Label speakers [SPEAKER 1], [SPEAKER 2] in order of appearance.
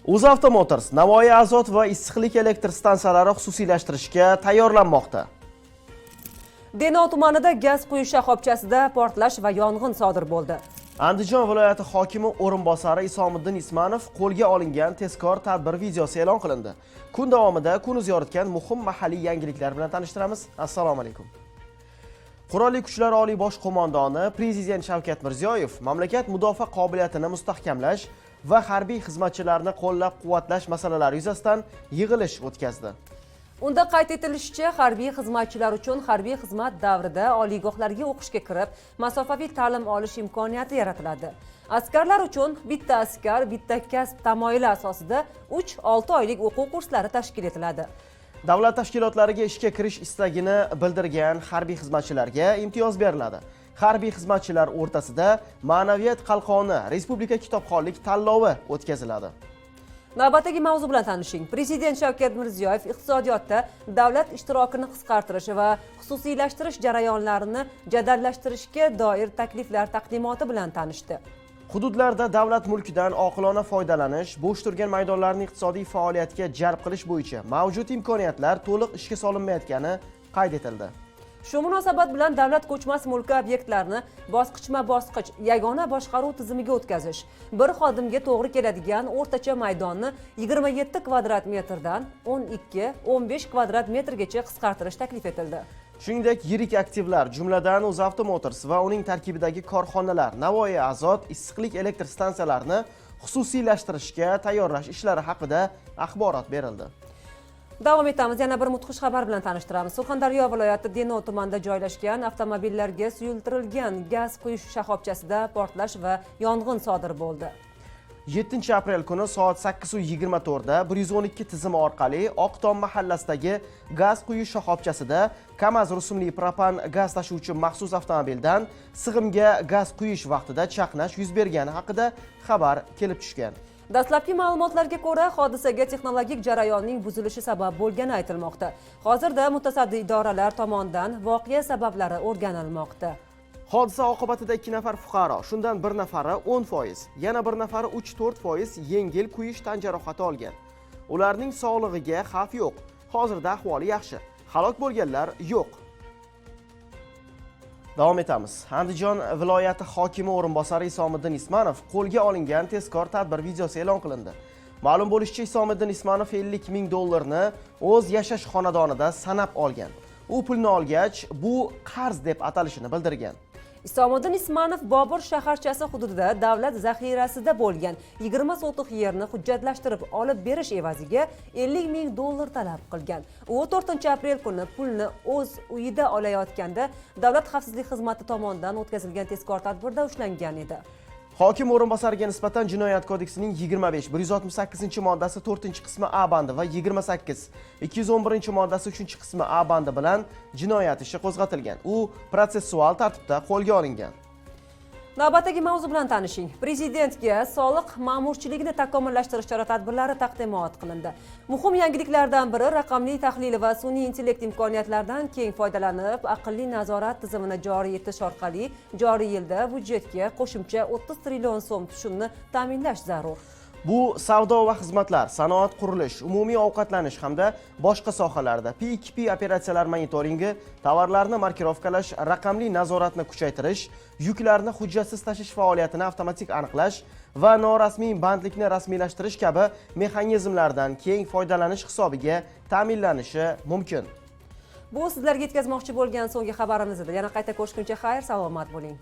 [SPEAKER 1] UzAuto Motors Navoiy azot va issiqlik elektr stansiyalari xususiylashtirishga tayyorlanmoqda.
[SPEAKER 2] Denov tumanida gaz quyish shoxobchasida portlash va yong'in sodir bo'ldi.
[SPEAKER 1] Andijon viloyati hokimi o'rinbosari Isomiddin Ismanov qo'lga olingan tezkor tadbir videosi e'lon qilindi. Kun davomida kunuz yoritgan muhim mahalliy yangiliklar bilan tanishtiramiz. Assalomu alaykum. Qurolli Kuchlar Oliy bosh qo'mondoni Prezident Shavkat Mirziyoyev mamlakat mudofaa qobiliyatini mustahkamlash va harbiy xizmatchilarni qo'llab-quvvatlash masalalari yuzasidan yig'ilish o'tkazdi.
[SPEAKER 2] Unda qayd etilishicha, harbiy xizmatchilar uchun harbiy xizmat davrida oliygohlarga o'qishga kirib, masofaviy ta'lim olish imkoniyati yaratiladi. Askarlar uchun bitta askar, bitta kasb tamoyili asosida 3-6 oylik o'quv kurslari tashkil etiladi.
[SPEAKER 1] Davlat tashkilotlariga ishga kirish istagini bildirgan harbiy xizmatchilarga imtiyoz beriladi. Harbiy xizmatchilar o'rtasida ma'naviyat qalqoni Respublika kitobxonlik tanlovi o'tkaziladi.
[SPEAKER 2] Navbatdagi mavzu bilan tanishing. Prezident Shavkat Mirziyoyev iqtisodiyotda davlat ishtirokini qisqartirish va xususiylashtirish jarayonlarini jadallashtirishga doir takliflar taqdimoti bilan tanishdi.
[SPEAKER 1] Hududlarda davlat mulkidan oqilona foydalanish, bo'sh turgan maydonlarni iqtisodiy faoliyatga jalb qilish bo'yicha mavjud imkoniyatlar to'liq ishga solinmayotgani qayd etildi.
[SPEAKER 2] Shu munosabat bilan davlat ko'chmas mulki obyektlarini bosqichma-bosqich yagona boshqaruv tizimiga o'tkazish, bir xodimga to'g'ri keladigan o'rtacha maydonni 27 kvadrat metrdan 12-15 kvadrat metrgacha qisqartirish taklif etildi.
[SPEAKER 1] Shuningdek, yirik aktivlar, jumladan UzAuto Motors va uning tarkibidagi korxonalar Navoiy azot, issiqlik elektr stansiyalarini xususiylashtirishga tayyorlash ishlari haqida axborot berildi.
[SPEAKER 2] Davom etamiz. Yana bir mudhish xabar bilan tanishtiramiz. Surxondaryo viloyati Denov tumanida joylashgan avtomobillarga suyultirilgan gaz quyish shoxobchasida portlash va yong'in sodir bo'ldi.
[SPEAKER 1] 7 aprel kuni soat 8:24 da 112 tizimi orqali Oqtom mahallasidagi gaz quyish shoxobchasida KAMAZ rusumli propan gaz tashuvchi maxsus avtomobildan sig'imga gaz quyish vaqtida chaqnash yuz bergani haqida xabar kelib tushgan.
[SPEAKER 2] Dastlabki ma'lumotlarga ko'ra, hodisaga texnologik jarayonning buzilishi sabab bo'lgani aytilmoqda. Hozirda mutasaddi idoralar tomonidan voqea sabablari o'rganilmoqda.
[SPEAKER 1] Hodisa oqibatida 2 nafar fuqaro, shundan bir nafari 10%, yana bir nafari 3-4% yengil kuyish tan jarohati olgan. Ularning sog'lig'iga xavf yo'q. Hozirda ahvoli yaxshi. Halok bo'lganlar yo'q. Davom etamiz. Andijon viloyati hokimi o'rinbosari Isomiddin Ismanov qo'lga olingan tezkor tadbir videosi e'lon qilindi. Ma'lum bo'lishicha, Isomiddin Ismanov $50,000 o'z yashash xonadonida sanab olgan. U pulni olgach, bu qarz deb atalishini bildirgan.
[SPEAKER 2] Isomiddin Ismanov Bobur shaharchasi hududida davlat zaxirasida bo'lgan 20 sotix yerni hujjatlashtirib olib berish evaziga $50,000 talab qilgan. U 4 aprel kuni pulni o'z uyida olayotganda davlat xavfsizlik xizmati tomonidan o'tkazilgan tezkor tadbirda ushlangan edi.
[SPEAKER 1] Hokim o'rinbosariga nisbatan Jinoyat kodeksining 25-168-moddasi 4-qismi A bandi va 28-211-moddasi 3-qismi A bandi bilan jinoyat ishi qo'zg'atilgan. U protsessual tartibda qo'lga olingan.
[SPEAKER 2] Navbatdagi mavzu bilan tanishing. Prezidentga soliq ma'murchiligini takomillashtirish chora-tadbirlari taqdimot qilindi. Muhim yangiliklardan biri raqamli tahlil va sun'iy intellekt imkoniyatlaridan keng foydalanib, aqlli nazorat tizimini joriy etish orqali joriy yilda budjetga qo'shimcha 30 trillion so'm tushumni ta'minlash zarur.
[SPEAKER 1] Bu savdo va xizmatlar, sanoat, qurilish, umumiy ovqatlanish hamda boshqa sohalarda P2P operatsiyalar monitoringi, tovarlarni markirovkalash, raqamli nazoratni kuchaytirish, yuklarni hujjatsiz tashish faoliyatini avtomatik aniqlash va norasmiy bandlikni rasmiylashtirish kabi mexanizmlardan keng foydalanish hisobiga ta'minlanishi mumkin.
[SPEAKER 2] Bu sizlarga yetkazmoqchi bo'lgan so'nggi xabarimiz edi. Yana qayta ko'rishguncha xayr, salomat bo'ling.